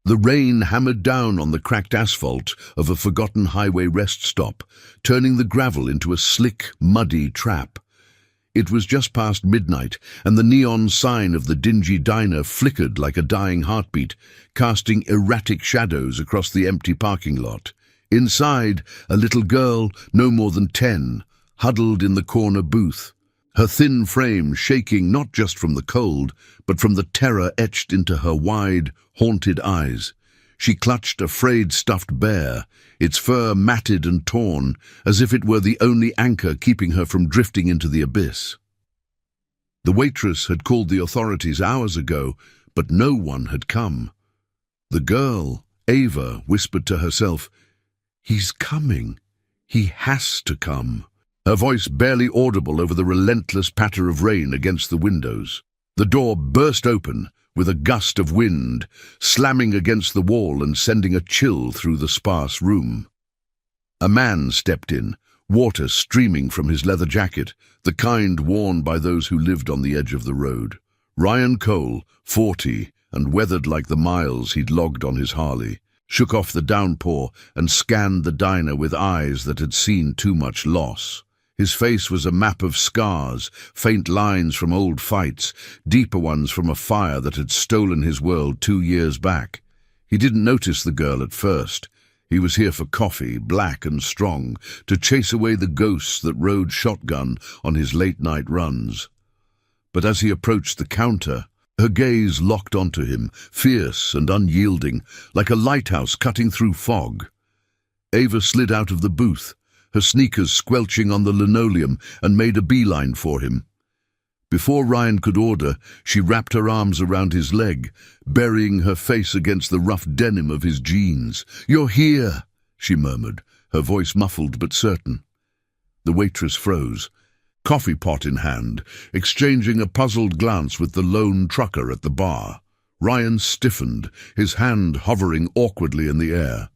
The rain hammered down on the cracked asphalt of a forgotten highway rest stop, turning the gravel into a slick, muddy trap. It was just past midnight, and the neon sign of the dingy diner flickered like a dying heartbeat, casting erratic shadows across the empty parking lot. Inside, a little girl, no more than 10, huddled in the corner booth, her thin frame shaking not just from the cold, but from the terror etched into her wide, haunted eyes. She clutched a frayed stuffed bear, its fur matted and torn, as if it were the only anchor keeping her from drifting into the abyss. The waitress had called the authorities hours ago, but no one had come. The girl, Ava, whispered to herself, "He's coming. He has to come." Her voice barely audible over the relentless patter of rain against the windows. The door burst open, with a gust of wind, slamming against the wall and sending a chill through the sparse room. A man stepped in, water streaming from his leather jacket, the kind worn by those who lived on the edge of the road. Ryan Cole, 40, and weathered like the miles he'd logged on his Harley, shook off the downpour and scanned the diner with eyes that had seen too much loss. His face was a map of scars, faint lines from old fights, deeper ones from a fire that had stolen his world 2 years back. He didn't notice the girl at first. He was here for coffee, black and strong, to chase away the ghosts that rode shotgun on his late-night runs. But as he approached the counter, her gaze locked onto him, fierce and unyielding, like a lighthouse cutting through fog. Ava slid out of the booth, her sneakers squelching on the linoleum, and made a beeline for him. Before Ryan could order, she wrapped her arms around his leg, burying her face against the rough denim of his jeans. "You're here," she murmured, her voice muffled but certain. The waitress froze, coffee pot in hand, exchanging a puzzled glance with the lone trucker at the bar. Ryan stiffened, his hand hovering awkwardly in the air.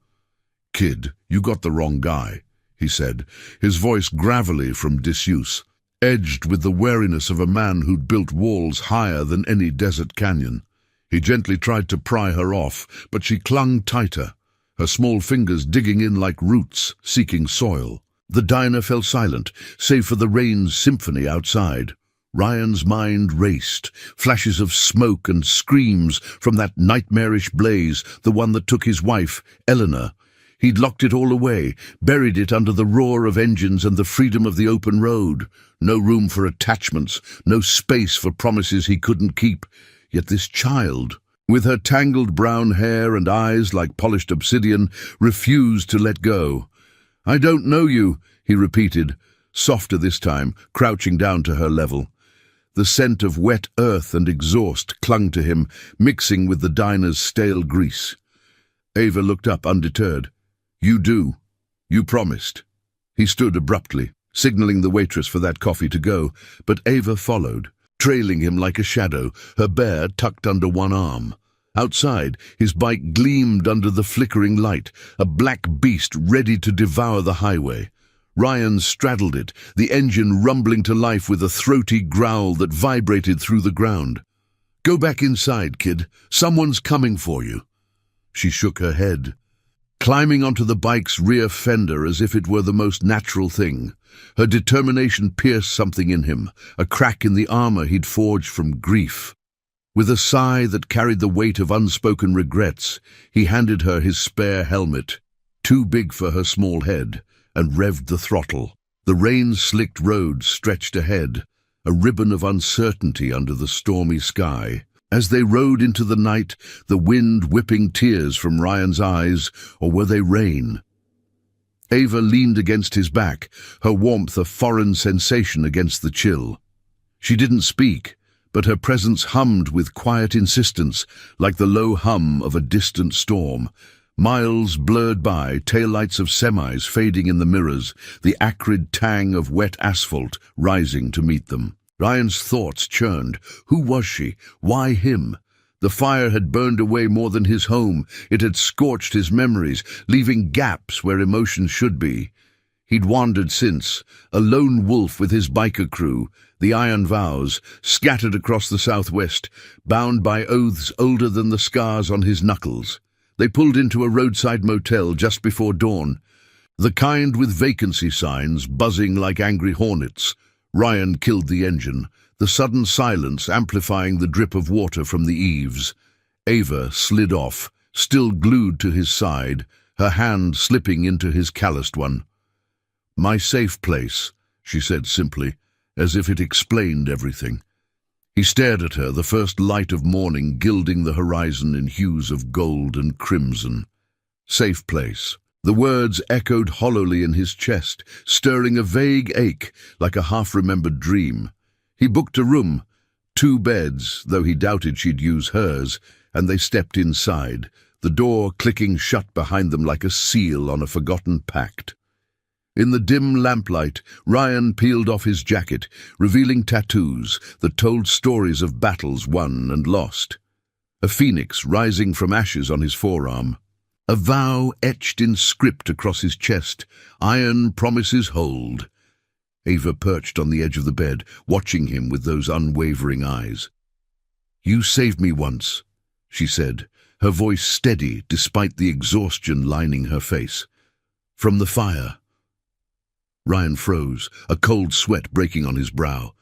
"Kid, you got the wrong guy," he said, his voice gravelly from disuse, edged with the wariness of a man who'd built walls higher than any desert canyon. He gently tried to pry her off, but she clung tighter, her small fingers digging in like roots, seeking soil. The diner fell silent, save for the rain's symphony outside. Ryan's mind raced, flashes of smoke and screams from that nightmarish blaze, the one that took his wife, Eleanor. He'd locked it all away, buried it under the roar of engines and the freedom of the open road. No room for attachments, no space for promises he couldn't keep. Yet this child, with her tangled brown hair and eyes like polished obsidian, refused to let go. "I don't know you," he repeated, softer this time, crouching down to her level. The scent of wet earth and exhaust clung to him, mixing with the diner's stale grease. Ava looked up undeterred. "You do. You promised." He stood abruptly, signaling the waitress for that coffee to go, but Ava followed, trailing him like a shadow, her bear tucked under one arm. Outside, his bike gleamed under the flickering light, a black beast ready to devour the highway. Ryan straddled it, the engine rumbling to life with a throaty growl that vibrated through the ground. "Go back inside, kid. Someone's coming for you." She shook her head, climbing onto the bike's rear fender as if it were the most natural thing. Her determination pierced something in him, a crack in the armor he'd forged from grief. With a sigh that carried the weight of unspoken regrets, he handed her his spare helmet, too big for her small head, and revved the throttle. The rain-slicked road stretched ahead, a ribbon of uncertainty under the stormy sky. As they rode into the night, the wind whipping tears from Ryan's eyes, or were they rain? Ava leaned against his back, her warmth a foreign sensation against the chill. She didn't speak, but her presence hummed with quiet insistence, like the low hum of a distant storm. Miles blurred by, taillights of semis fading in the mirrors, the acrid tang of wet asphalt rising to meet them. Ryan's thoughts churned. Who was she? Why him? The fire had burned away more than his home. It had scorched his memories, leaving gaps where emotions should be. He'd wandered since, a lone wolf with his biker crew, the Iron Vows, scattered across the southwest, bound by oaths older than the scars on his knuckles. They pulled into a roadside motel just before dawn, the kind with vacancy signs buzzing like angry hornets. Ryan killed the engine, the sudden silence amplifying the drip of water from the eaves. Ava slid off, still glued to his side, her hand slipping into his calloused one. "My safe place," she said simply, as if it explained everything. He stared at her, the first light of morning gilding the horizon in hues of gold and crimson. Safe place. The words echoed hollowly in his chest, stirring a vague ache like a half-remembered dream. He booked a room, 2 beds, though he doubted she'd use hers, and they stepped inside, the door clicking shut behind them like a seal on a forgotten pact. In the dim lamplight, Ryan peeled off his jacket, revealing tattoos that told stories of battles won and lost. A phoenix rising from ashes on his forearm. A vow etched in script across his chest, iron promises hold. Ava perched on the edge of the bed, watching him with those unwavering eyes. "You saved me once," she said, her voice steady despite the exhaustion lining her face. "From the fire." Ryan froze, a cold sweat breaking on his brow.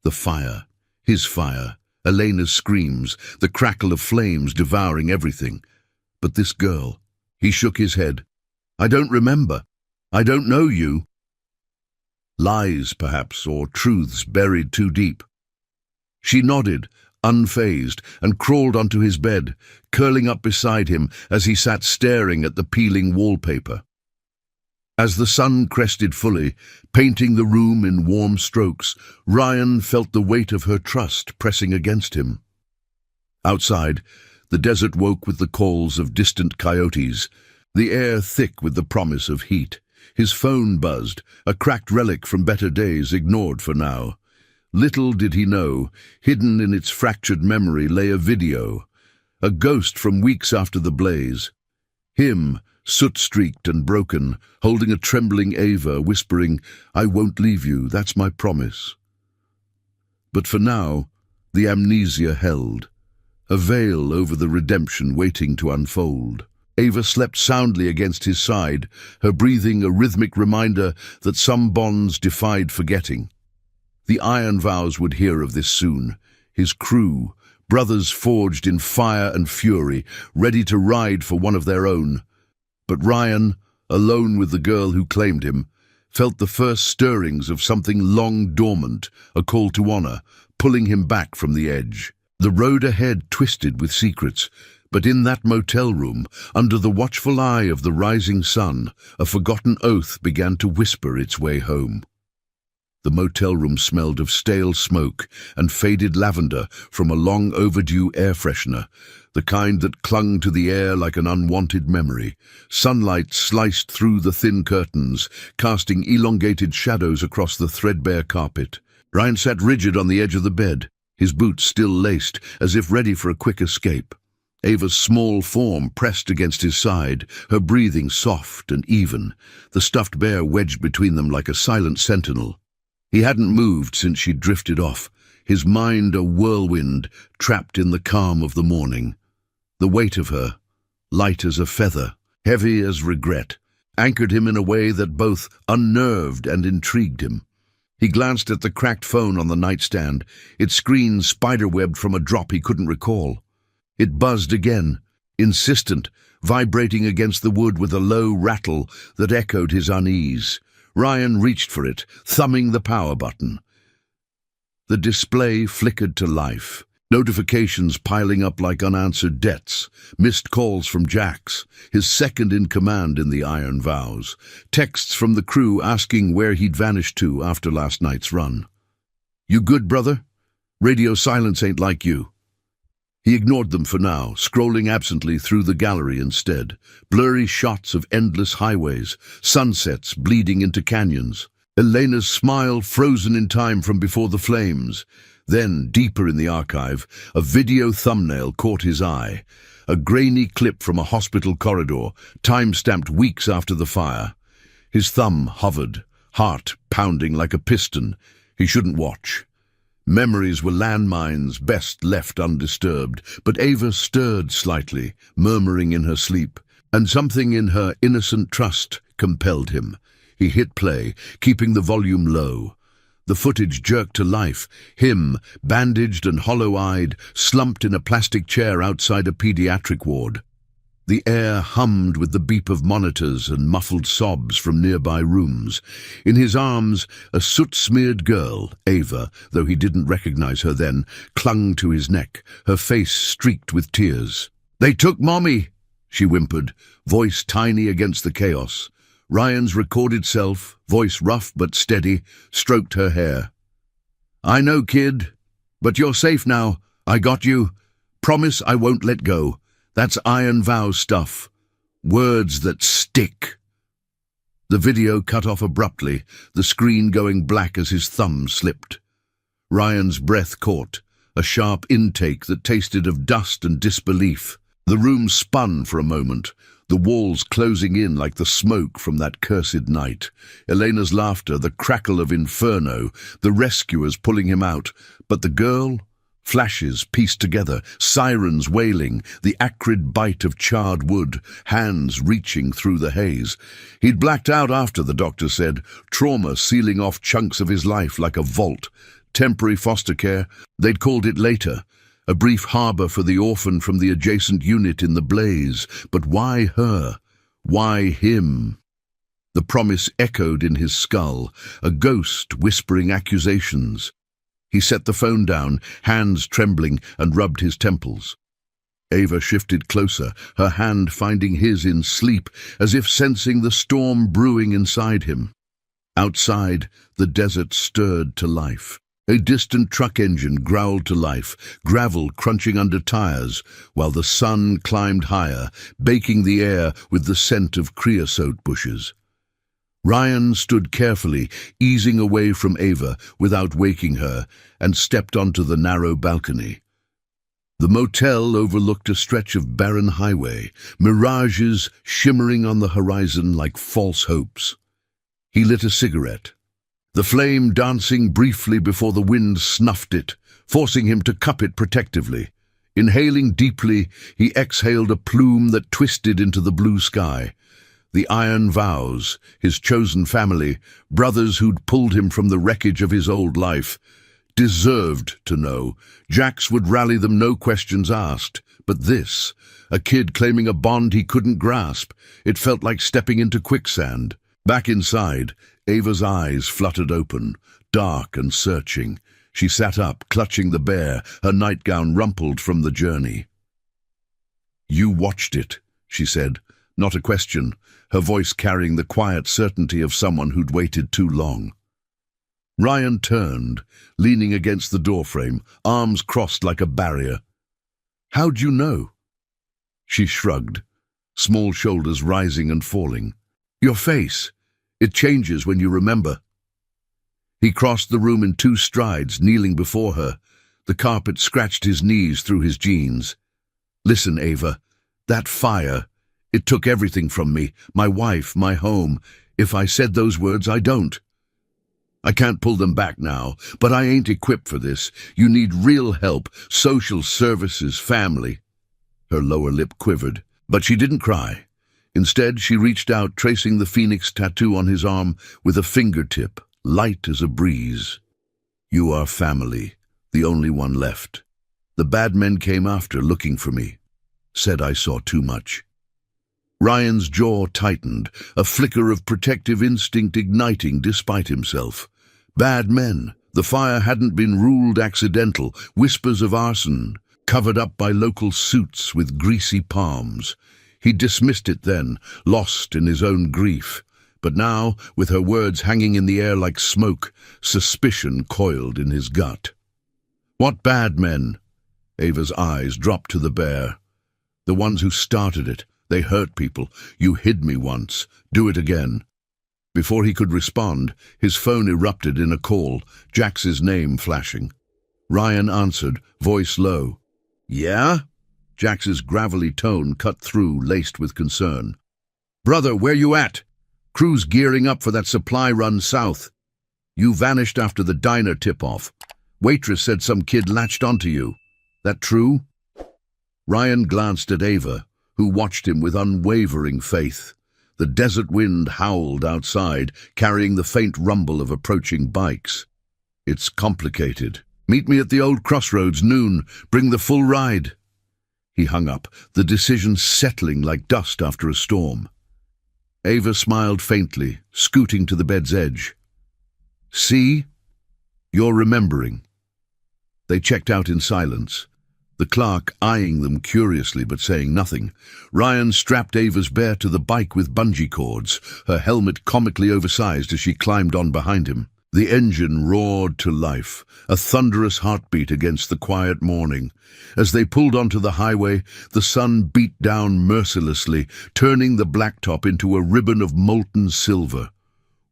The fire, his fire, Elena's screams, the crackle of flames devouring everything. But this girl... He shook his head. "I don't remember. I don't know you." Lies, perhaps, or truths buried too deep. She nodded, unfazed, and crawled onto his bed, curling up beside him as he sat staring at the peeling wallpaper. As the sun crested fully, painting the room in warm strokes, Ryan felt the weight of her trust pressing against him. Outside, the desert woke with the calls of distant coyotes, the air thick with the promise of heat. His phone buzzed, a cracked relic from better days ignored for now. Little did he know, hidden in its fractured memory lay a video, a ghost from weeks after the blaze. Him, soot-streaked and broken, holding a trembling Ava, whispering, "I won't leave you, that's my promise." But for now, the amnesia held, a veil over the redemption waiting to unfold. Ava slept soundly against his side, her breathing a rhythmic reminder that some bonds defied forgetting. The iron vows would hear of this soon. His crew, brothers forged in fire and fury, ready to ride for one of their own. But Ryan, alone with the girl who claimed him, felt the first stirrings of something long dormant, a call to honor, pulling him back from the edge. The road ahead twisted with secrets, but in that motel room, under the watchful eye of the rising sun, a forgotten oath began to whisper its way home. The motel room smelled of stale smoke and faded lavender from a long overdue air freshener, the kind that clung to the air like an unwanted memory. Sunlight sliced through the thin curtains, casting elongated shadows across the threadbare carpet. Ryan sat rigid on the edge of the bed, his boots still laced, as if ready for a quick escape. Ava's small form pressed against his side, her breathing soft and even, the stuffed bear wedged between them like a silent sentinel. He hadn't moved since she'd drifted off, his mind a whirlwind, trapped in the calm of the morning. The weight of her, light as a feather, heavy as regret, anchored him in a way that both unnerved and intrigued him. He glanced at the cracked phone on the nightstand, its screen spiderwebbed from a drop he couldn't recall. It buzzed again, insistent, vibrating against the wood with a low rattle that echoed his unease. Ryan reached for it, thumbing the power button. The display flickered to life, notifications piling up like unanswered debts, missed calls from Jax, his second-in-command in the Iron Vows, texts from the crew asking where he'd vanished to after last night's run. "You good, brother? Radio silence ain't like you." He ignored them for now, scrolling absently through the gallery instead. Blurry shots of endless highways, sunsets bleeding into canyons. Elena's smile frozen in time from before the flames. Then, deeper in the archive, a video thumbnail caught his eye. A grainy clip from a hospital corridor, time-stamped weeks after the fire. His thumb hovered, heart pounding like a piston. He shouldn't watch. Memories were landmines best left undisturbed, but Ava stirred slightly, murmuring in her sleep, and something in her innocent trust compelled him. He hit play, keeping the volume low. The footage jerked to life, him, bandaged and hollow-eyed, slumped in a plastic chair outside a pediatric ward. The air hummed with the beep of monitors and muffled sobs from nearby rooms. In his arms, a soot-smeared girl, Ava, though he didn't recognize her then, clung to his neck, her face streaked with tears. "They took Mommy," she whimpered, voice tiny against the chaos. Ryan's recorded self, voice rough but steady, stroked her hair. "I know, kid, but you're safe now. I got you. Promise I won't let go. That's iron vow stuff. Words that stick." The video cut off abruptly, the screen going black as his thumb slipped. Ryan's breath caught, a sharp intake that tasted of dust and disbelief. The room spun for a moment, the walls closing in like the smoke from that cursed night. Elena's laughter, the crackle of inferno, the rescuers pulling him out. But the girl? Flashes pieced together, sirens wailing, the acrid bite of charred wood, hands reaching through the haze. He'd blacked out after, the doctor said, trauma sealing off chunks of his life like a vault. Temporary foster care, they'd called it later. A brief harbour for the orphan from the adjacent unit in the blaze. But why her? Why him? The promise echoed in his skull, a ghost whispering accusations. He set the phone down, hands trembling, and rubbed his temples. Ava shifted closer, her hand finding his in sleep, as if sensing the storm brewing inside him. Outside, the desert stirred to life. A distant truck engine growled to life, gravel crunching under tires, while the sun climbed higher, baking the air with the scent of creosote bushes. Ryan stood carefully, easing away from Ava without waking her, and stepped onto the narrow balcony. The motel overlooked a stretch of barren highway, mirages shimmering on the horizon like false hopes. He lit a cigarette, the flame dancing briefly before the wind snuffed it, forcing him to cup it protectively. Inhaling deeply, he exhaled a plume that twisted into the blue sky. The iron vows, his chosen family, brothers who'd pulled him from the wreckage of his old life, deserved to know. Jax would rally them, no questions asked. But this, a kid claiming a bond he couldn't grasp, it felt like stepping into quicksand. Back inside, Ava's eyes fluttered open, dark and searching. She sat up, clutching the bear, her nightgown rumpled from the journey. "You watched it," she said, not a question, her voice carrying the quiet certainty of someone who'd waited too long. Ryan turned, leaning against the doorframe, arms crossed like a barrier. "How'd you know?" She shrugged, small shoulders rising and falling. "Your face. It changes when you remember." He crossed the room in 2 strides, kneeling before her. The carpet scratched his knees through his jeans. "Listen, Ava, that fire, it took everything from me, my wife, my home. If I said those words, I don't. I can't pull them back now, but I ain't equipped for this. You need real help, social services, family." Her lower lip quivered, but she didn't cry. Instead, she reached out, tracing the phoenix tattoo on his arm with a fingertip, light as a breeze. "You are family, the only one left. The bad men came after, looking for me. Said I saw too much." Ryan's jaw tightened, a flicker of protective instinct igniting despite himself. Bad men. The fire hadn't been ruled accidental, whispers of arson, covered up by local suits with greasy palms. He dismissed it then, lost in his own grief. But now, with her words hanging in the air like smoke, suspicion coiled in his gut. "What bad men?" Ava's eyes dropped to the bear. "The ones who started it. They hurt people. You hid me once. Do it again." Before he could respond, his phone erupted in a call, Jax's name flashing. Ryan answered, voice low. "Yeah?" Jax's gravelly tone cut through, laced with concern. "Brother, where you at? Crew's gearing up for that supply run south. You vanished after the diner tip-off. Waitress said some kid latched onto you. That true? Ryan glanced at Ava, who watched him with unwavering faith. The desert wind howled outside, carrying the faint rumble of approaching bikes. It's complicated. Meet me at the old crossroads, noon. Bring the full ride. He hung up, the decision settling like dust after a storm. Ava smiled faintly, scooting to the bed's edge. See? You're remembering. They checked out in silence, the clerk eyeing them curiously but saying nothing. Ryan strapped Ava's bear to the bike with bungee cords, her helmet comically oversized as she climbed on behind him. The engine roared to life, a thunderous heartbeat against the quiet morning. As they pulled onto the highway, the sun beat down mercilessly, turning the blacktop into a ribbon of molten silver.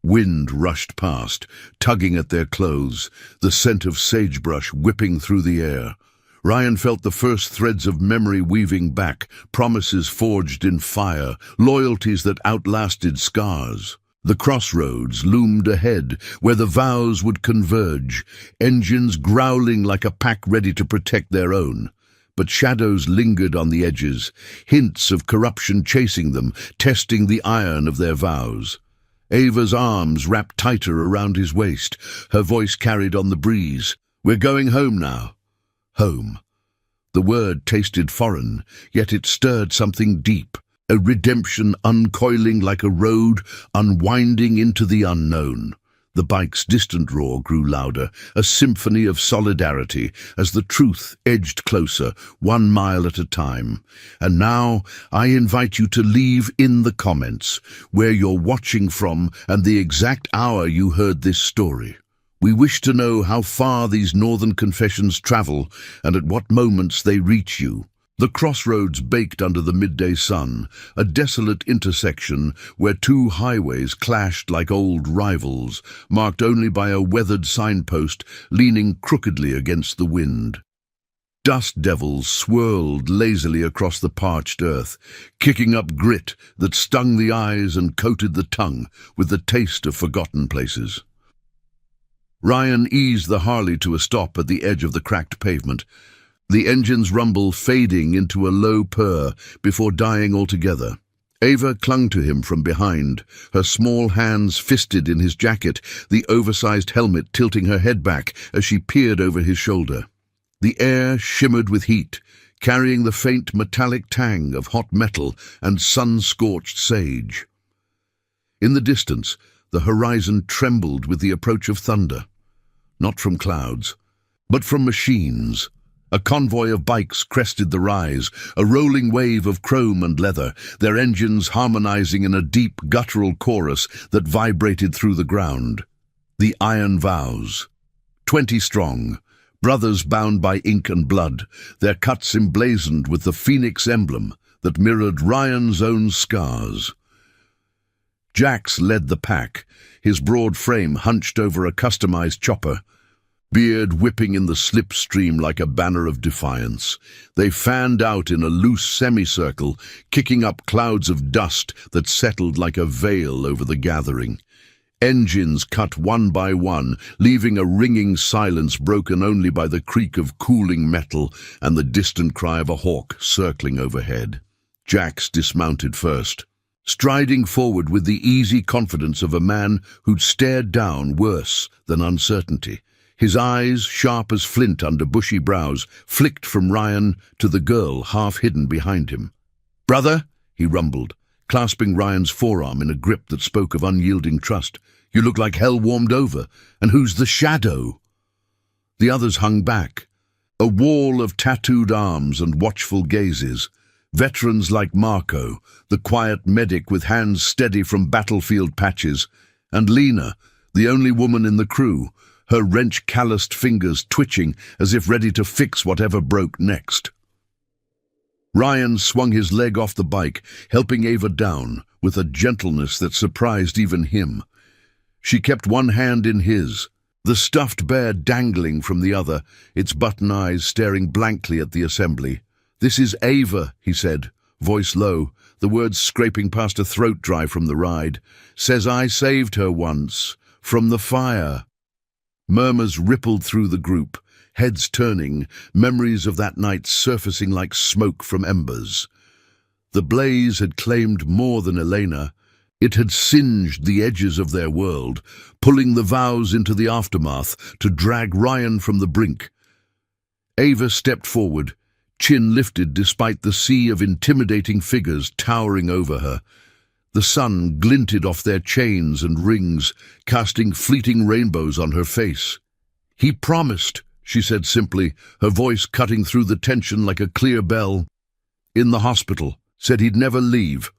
Wind rushed past, tugging at their clothes, the scent of sagebrush whipping through the air. Ryan felt the first threads of memory weaving back, promises forged in fire, loyalties that outlasted scars. The crossroads loomed ahead, where the vows would converge, engines growling like a pack ready to protect their own. But shadows lingered on the edges, hints of corruption chasing them, testing the iron of their vows. Ava's arms wrapped tighter around his waist, her voice carried on the breeze. We're going home now. Home. The word tasted foreign, yet it stirred something deep. A redemption uncoiling like a road, unwinding into the unknown. The bike's distant roar grew louder, a symphony of solidarity, as the truth edged closer, 1 mile at a time. And now, I invite you to leave in the comments where you're watching from and the exact hour you heard this story. We wish to know how far these northern confessions travel and at what moments they reach you. The crossroads baked under the midday sun, a desolate intersection where two highways clashed like old rivals, marked only by a weathered signpost leaning crookedly against the wind. Dust devils swirled lazily across the parched earth, kicking up grit that stung the eyes and coated the tongue with the taste of forgotten places. Ryan eased the Harley to a stop at the edge of the cracked pavement, the engine's rumble fading into a low purr before dying altogether. Ava clung to him from behind, her small hands fisted in his jacket, the oversized helmet tilting her head back as she peered over his shoulder. The air shimmered with heat, carrying the faint metallic tang of hot metal and sun-scorched sage. In the distance, the horizon trembled with the approach of thunder, not from clouds, but from machines. A convoy of bikes crested the rise, a rolling wave of chrome and leather, their engines harmonizing in a deep guttural chorus that vibrated through the ground. The iron vows. 20 strong, brothers bound by ink and blood, their cuts emblazoned with the phoenix emblem that mirrored Ryan's own scars. Jax led the pack, his broad frame hunched over a customized chopper, beard whipping in the slipstream like a banner of defiance. They fanned out in a loose semicircle, kicking up clouds of dust that settled like a veil over the gathering. Engines cut one by one, leaving a ringing silence broken only by the creak of cooling metal and the distant cry of a hawk circling overhead. Jax dismounted first, striding forward with the easy confidence of a man who'd stared down worse than uncertainty. His eyes, sharp as flint under bushy brows, flicked from Ryan to the girl half hidden behind him. "Brother," he rumbled, clasping Ryan's forearm in a grip that spoke of unyielding trust. "You look like hell warmed over. And who's the shadow?" The others hung back, a wall of tattooed arms and watchful gazes. Veterans like Marco, the quiet medic with hands steady from battlefield patches, and Lena, the only woman in the crew, her wrench-calloused fingers twitching as if ready to fix whatever broke next. Ryan swung his leg off the bike, helping Ava down with a gentleness that surprised even him. She kept one hand in his, the stuffed bear dangling from the other, its button eyes staring blankly at the assembly. "This is Ava," he said, voice low, the words scraping past a throat dry from the ride. "Says I saved her once, from the fire." Murmurs rippled through the group, heads turning, memories of that night surfacing like smoke from embers. The blaze had claimed more than Elena. It had singed the edges of their world, pulling the vows into the aftermath to drag Ryan from the brink. Ava stepped forward, chin lifted despite the sea of intimidating figures towering over her. The sun glinted off their chains and rings, casting fleeting rainbows on her face. "He promised," she said simply, her voice cutting through the tension like a clear bell. "In the hospital. Said he'd never leave."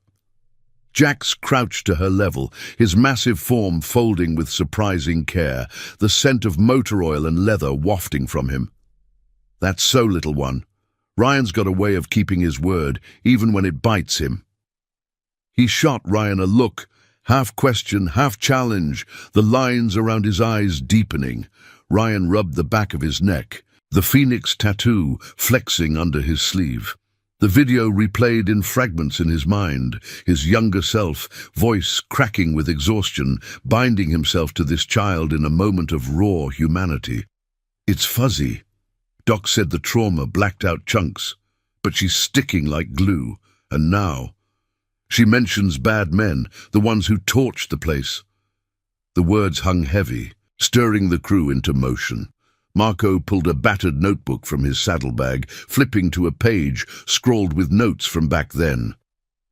Jax crouched to her level, his massive form folding with surprising care, the scent of motor oil and leather wafting from him. "That's so, little one. Ryan's got a way of keeping his word, even when it bites him." He shot Ryan a look, half question, half challenge, the lines around his eyes deepening. Ryan rubbed the back of his neck, the phoenix tattoo flexing under his sleeve. The video replayed in fragments in his mind, his younger self, voice cracking with exhaustion, binding himself to this child in a moment of raw humanity. "It's fuzzy." Doc said the trauma blacked out chunks, but she's sticking like glue, and now she mentions bad men, the ones who torched the place. The words hung heavy, stirring the crew into motion. Marco pulled a battered notebook from his saddlebag, flipping to a page scrawled with notes from back then.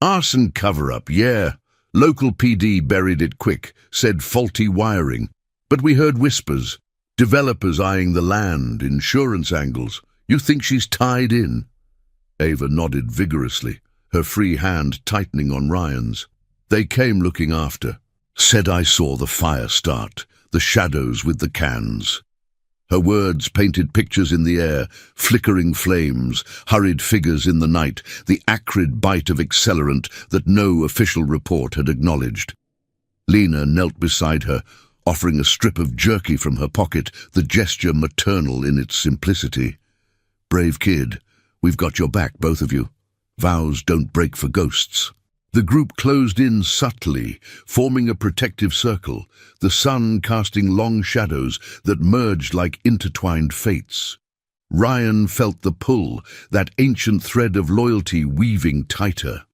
"Arson cover-up, yeah. Local PD buried it quick, said faulty wiring. But we heard whispers. Developers eyeing the land, insurance angles. You think she's tied in?" Ava nodded vigorously, her free hand tightening on Ryan's. "They came looking after. Said I saw the fire start, the shadows with the cans." Her words painted pictures in the air, flickering flames, hurried figures in the night, the acrid bite of accelerant that no official report had acknowledged. Lena knelt beside her, offering a strip of jerky from her pocket, the gesture maternal in its simplicity. "Brave kid, we've got your back, both of you. Vows don't break for ghosts." The group closed in subtly, forming a protective circle, the sun casting long shadows that merged like intertwined fates. Ryan felt the pull, that ancient thread of loyalty weaving tighter.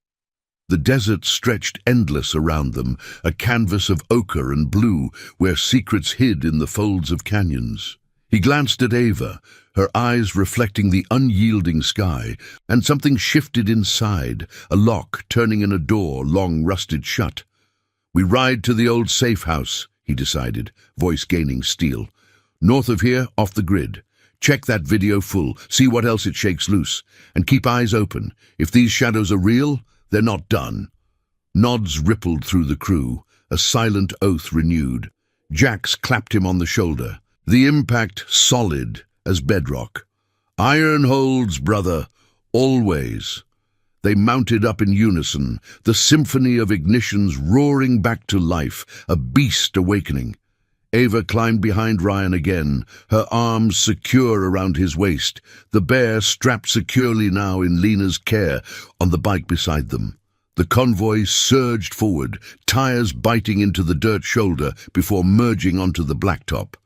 The desert stretched endless around them, a canvas of ochre and blue where secrets hid in the folds of canyons. He glanced at Ava, her eyes reflecting the unyielding sky, and something shifted inside, a lock turning in a door long rusted shut. "We ride to the old safe house," he decided, voice gaining steel. "North of here, off the grid. Check that video full, see what else it shakes loose, and keep eyes open. If these shadows are real, they're not done." Nods rippled through the crew, a silent oath renewed. Jax clapped him on the shoulder, the impact solid as bedrock. "Iron holds, brother, always." They mounted up in unison, the symphony of ignitions roaring back to life, a beast awakening. Ava climbed behind Ryan again, her arms secure around his waist, the bear strapped securely now in Lena's care on the bike beside them. The convoy surged forward, tires biting into the dirt shoulder before merging onto the blacktop.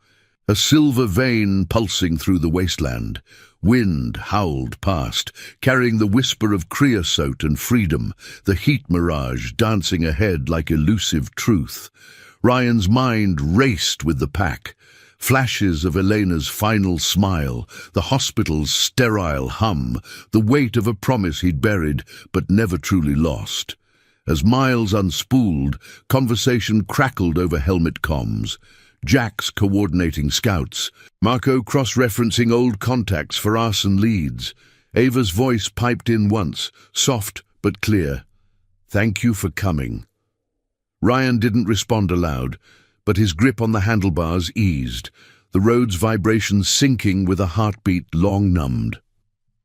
A silver vein pulsing through the wasteland. Wind howled past, carrying the whisper of creosote and freedom, the heat mirage dancing ahead like elusive truth. Ryan's mind raced with the pack. Flashes of Elena's final smile, the hospital's sterile hum, the weight of a promise he'd buried but never truly lost. As miles unspooled, conversation crackled over helmet comms. Jax coordinating scouts, Marco cross-referencing old contacts for arson leads. Ava's voice piped in once, soft but clear. "Thank you for coming." Ryan didn't respond aloud, but his grip on the handlebars eased, the road's vibrations sinking with a heartbeat long numbed.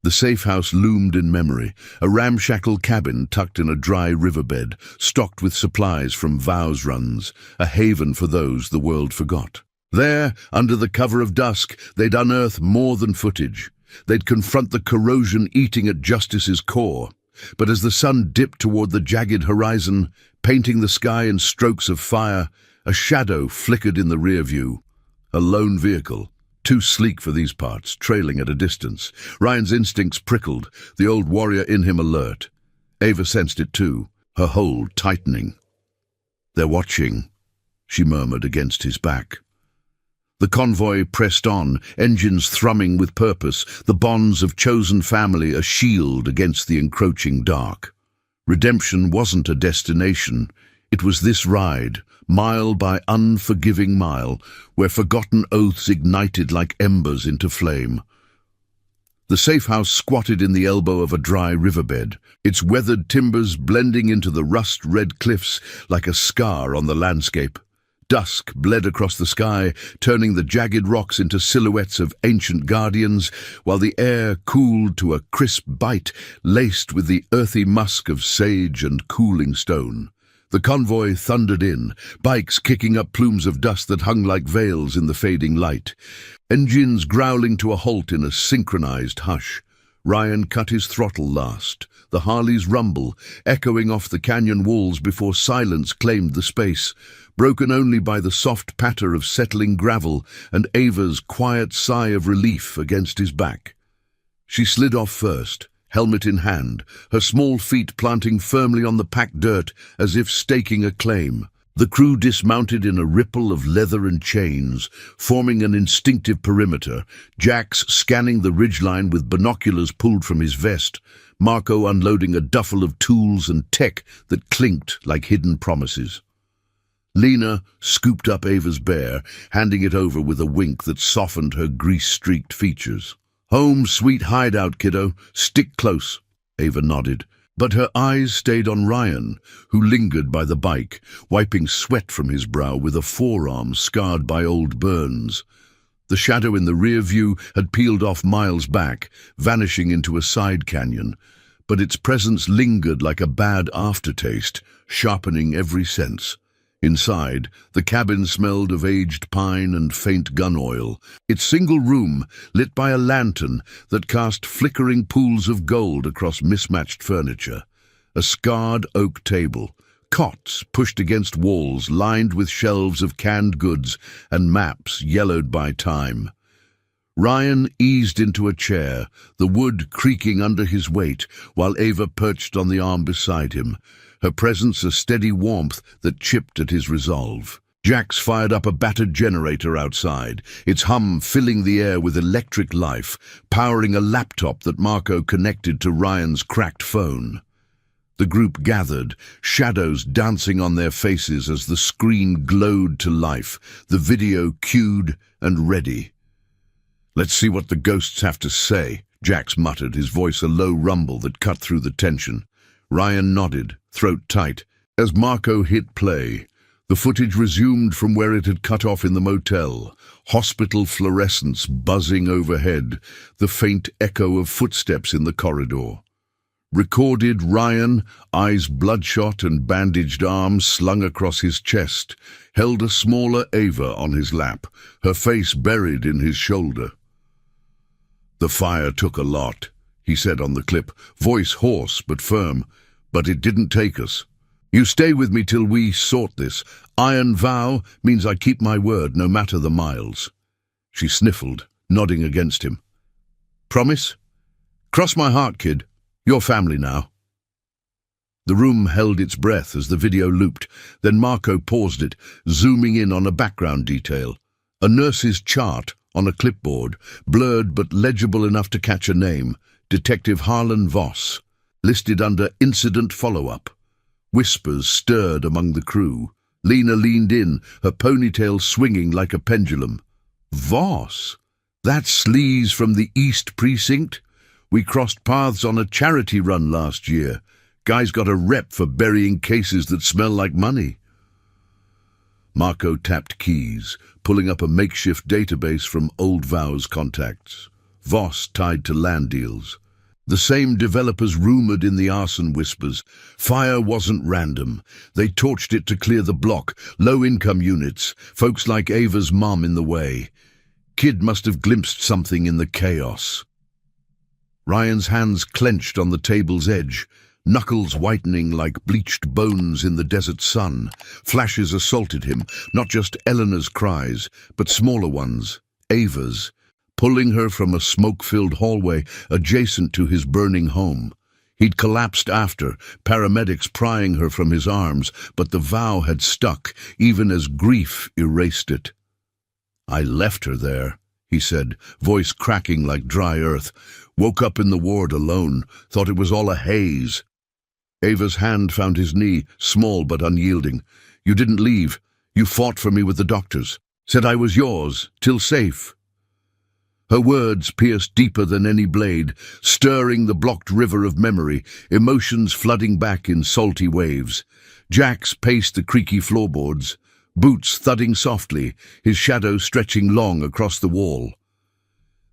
The safe house loomed in memory, a ramshackle cabin tucked in a dry riverbed, stocked with supplies from Vow's runs, a haven for those the world forgot. There, under the cover of dusk, they'd unearth more than footage. They'd confront the corrosion eating at Justice's core. But as the sun dipped toward the jagged horizon, painting the sky in strokes of fire, a shadow flickered in the rear view. A lone vehicle, too sleek for these parts, trailing at a distance. Ryan's instincts prickled, the old warrior in him alert. Ava sensed it too, her hold tightening. "They're watching," she murmured against his back. The convoy pressed on, engines thrumming with purpose, the bonds of chosen family a shield against the encroaching dark. Redemption wasn't a destination, it was this ride, mile by unforgiving mile, where forgotten oaths ignited like embers into flame. The safe house squatted in the elbow of a dry riverbed, its weathered timbers blending into the rust-red cliffs like a scar on the landscape. Dusk bled across the sky, turning the jagged rocks into silhouettes of ancient guardians, while the air cooled to a crisp bite laced with the earthy musk of sage and cooling stone. The convoy thundered in, bikes kicking up plumes of dust that hung like veils in the fading light. Engines growling to a halt in a synchronized hush. Ryan cut his throttle last, the Harley's rumble echoing off the canyon walls before silence claimed the space, broken only by the soft patter of settling gravel and Ava's quiet sigh of relief against his back. She slid off first, helmet in hand, her small feet planting firmly on the packed dirt as if staking a claim. The crew dismounted in a ripple of leather and chains, forming an instinctive perimeter, Jax scanning the ridgeline with binoculars pulled from his vest, Marco unloading a duffel of tools and tech that clinked like hidden promises. Lena scooped up Ava's bear, handing it over with a wink that softened her grease-streaked features. "Home sweet hideout, kiddo. Stick close." Ava nodded, but her eyes stayed on Ryan, who lingered by the bike, wiping sweat from his brow with a forearm scarred by old burns. The shadow in the rear view had peeled off miles back, vanishing into a side canyon, but its presence lingered like a bad aftertaste, sharpening every sense. Inside, the cabin smelled of aged pine and faint gun oil, its single room lit by a lantern that cast flickering pools of gold across mismatched furniture. A scarred oak table, cots pushed against walls lined with shelves of canned goods and maps yellowed by time. Ryan eased into a chair, the wood creaking under his weight, while Ava perched on the arm beside him, her presence a steady warmth that chipped at his resolve. Jax fired up a battered generator outside, its hum filling the air with electric life, powering a laptop that Marco connected to Ryan's cracked phone. The group gathered, shadows dancing on their faces as the screen glowed to life, the video cued and ready. "Let's see what the ghosts have to say," Jax muttered, his voice a low rumble that cut through the tension. Ryan nodded, throat tight. As Marco hit play, the footage resumed from where it had cut off in the motel, hospital fluorescence buzzing overhead, the faint echo of footsteps in the corridor. Recorded Ryan, eyes bloodshot and bandaged arms slung across his chest, held a smaller Ava on his lap, her face buried in his shoulder. "The fire took a lot," he said on the clip, voice hoarse but firm, "but it didn't take us. You stay with me till we sort this. Iron vow means I keep my word no matter the miles." She sniffled, nodding against him. "Promise? Cross my heart, kid. You're family now." The room held its breath as the video looped, then Marco paused it, zooming in on a background detail. A nurse's chart on a clipboard, blurred but legible enough to catch a name, Detective Harlan Voss, listed under Incident Follow-Up. Whispers stirred among the crew. Lena leaned in, her ponytail swinging like a pendulum. "Voss? That sleaze from the East Precinct? We crossed paths on a charity run last year. Guy's got a rep for burying cases that smell like money." Marco tapped keys, pulling up a makeshift database from old Vow's contacts. Voss tied to land deals. The same developers rumored in the arson whispers. Fire wasn't random. They torched it to clear the block, low-income units, folks like Ava's mom in the way. Kid must have glimpsed something in the chaos. Ryan's hands clenched on the table's edge. knuckles whitening like bleached bones in the desert sun. Flashes assaulted him, not just Eleanor's cries, but smaller ones, Ava's, pulling her from a smoke-filled hallway adjacent to his burning home. He'd collapsed after, paramedics prying her from his arms, but the vow had stuck, even as grief erased it. "I left her there," he said, voice cracking like dry earth. "Woke up in the ward alone, thought it was all a haze." Ava's hand found his knee, small but unyielding. "You didn't leave. You fought for me with the doctors. Said I was yours, till safe." Her words pierced deeper than any blade, stirring the blocked river of memory, emotions flooding back in salty waves. Jax paced the creaky floorboards, boots thudding softly, his shadow stretching long across the wall.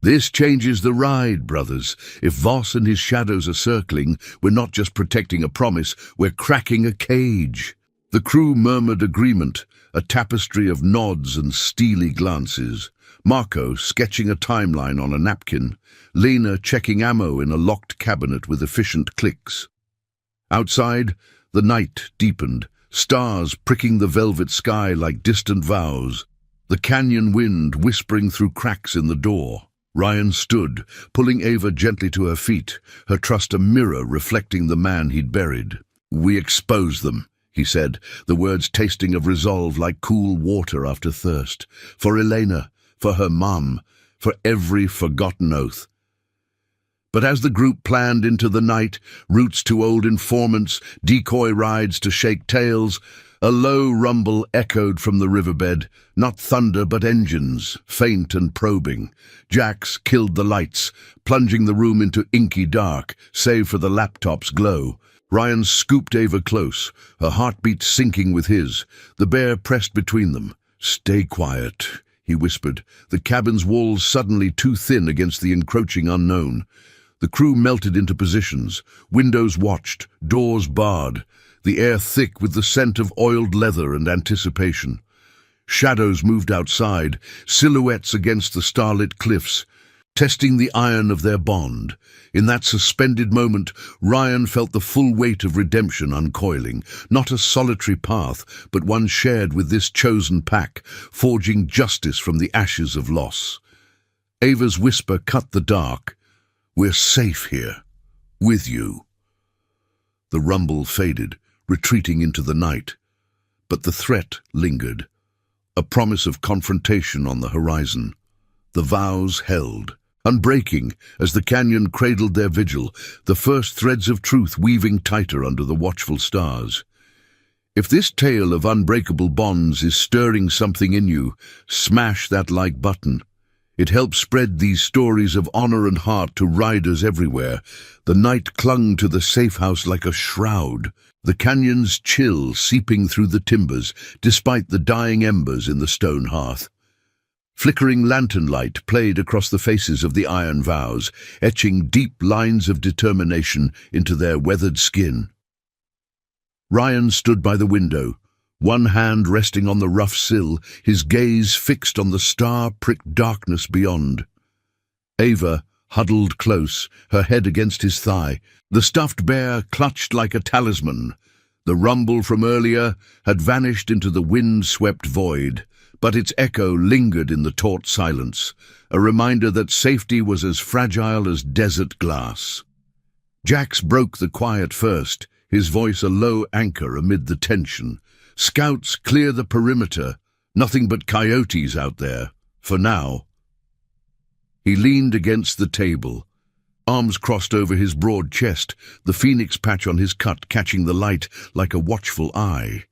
"This changes the ride, brothers. If Voss and his shadows are circling, we're not just protecting a promise, we're cracking a cage." The crew murmured agreement, a tapestry of nods and steely glances. Marco sketching a timeline on a napkin, Lena checking ammo in a locked cabinet with efficient clicks. Outside, the night deepened, stars pricking the velvet sky like distant vows, the canyon wind whispering through cracks in the door. Ryan stood, pulling Ava gently to her feet, her trust a mirror reflecting the man he'd buried. "We expose them," he said, the words tasting of resolve like cool water after thirst. "For Elena, for her mum, for every forgotten oath." But as the group planned into the night, routes to old informants, decoy rides to shake tails, a low rumble echoed from the riverbed, not thunder but engines, faint and probing. Jax killed the lights, plunging the room into inky dark, save for the laptop's glow. Ryan scooped Ava close, her heartbeat syncing with his. The bear pressed between them. "Stay quiet," he whispered, the cabin's walls suddenly too thin against the encroaching unknown. The crew melted into positions, windows watched, doors barred, the air thick with the scent of oiled leather and anticipation. Shadows moved outside, silhouettes against the starlit cliffs, testing the iron of their bond. In that suspended moment, Ryan felt the full weight of redemption uncoiling, not a solitary path, but one shared with this chosen pack, forging justice from the ashes of loss. Ava's whisper cut the dark. "We're safe here, with you." The rumble faded, retreating into the night. But the threat lingered, a promise of confrontation on the horizon. The vows held, unbreaking as the canyon cradled their vigil, the first threads of truth weaving tighter under the watchful stars. If this tale of unbreakable bonds is stirring something in you, smash that like button. It helps spread these stories of honor and heart to riders everywhere. The night clung to the safe house like a shroud, the canyon's chill seeping through the timbers, despite the dying embers in the stone hearth. Flickering lantern light played across the faces of the iron vows, etching deep lines of determination into their weathered skin. Ryan stood by the window, one hand resting on the rough sill, his gaze fixed on the star-pricked darkness beyond. Ava huddled close, her head against his thigh, the stuffed bear clutched like a talisman. The rumble from earlier had vanished into the wind-swept void, but its echo lingered in the taut silence, a reminder that safety was as fragile as desert glass. Jax broke the quiet first, his voice a low anchor amid the tension. "Scouts, clear the perimeter. Nothing but coyotes out there, for now." He leaned against the table, arms crossed over his broad chest, the phoenix patch on his cut catching the light like a watchful eye.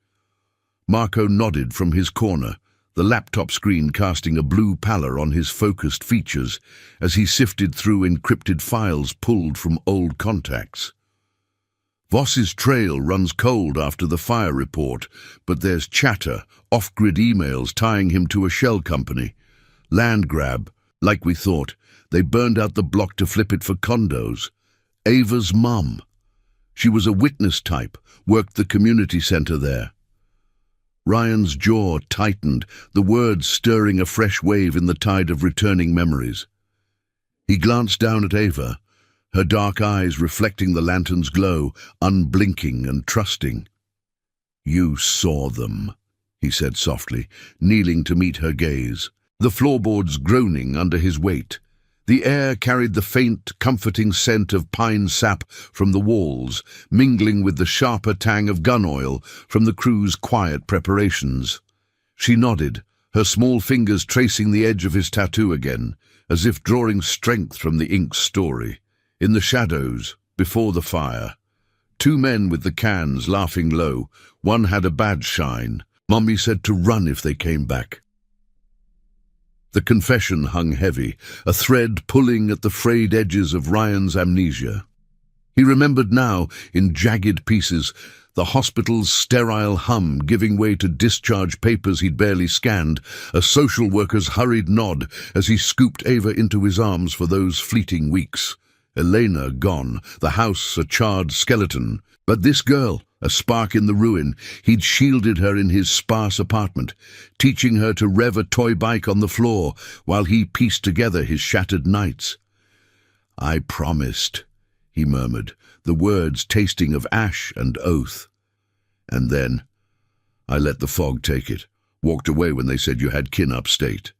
Marco nodded from his corner, the laptop screen casting a blue pallor on his focused features as he sifted through encrypted files pulled from old contacts. Voss's trail runs cold after the fire report, but there's chatter, off-grid emails tying him to a shell company. Land grab, like we thought. They burned out the block to flip it for condos. Ava's mum. She was a witness type, worked the community center there. Ryan's jaw tightened, the words stirring a fresh wave in the tide of returning memories. He glanced down at Ava, her dark eyes reflecting the lantern's glow, unblinking and trusting. "You saw them," he said softly, kneeling to meet her gaze, the floorboards groaning under his weight. The air carried the faint, comforting scent of pine sap from the walls, mingling with the sharper tang of gun oil from the crew's quiet preparations. She nodded, her small fingers tracing the edge of his tattoo again, as if drawing strength from the ink's story. In the shadows, before the fire, two men with the cans laughing low. One had a bad shine. Mommy said to run if they came back. The confession hung heavy, a thread pulling at the frayed edges of Ryan's amnesia. He remembered now, in jagged pieces, the hospital's sterile hum giving way to discharge papers he'd barely scanned, a social worker's hurried nod as he scooped Ava into his arms for those fleeting weeks. Elena gone, the house a charred skeleton. But this girl, a spark in the ruin, he'd shielded her in his sparse apartment, teaching her to rev a toy bike on the floor while he pieced together his shattered nights. "I promised," he murmured, the words tasting of ash and oath. "And then I let the fog take it, walked away when they said you had kin upstate."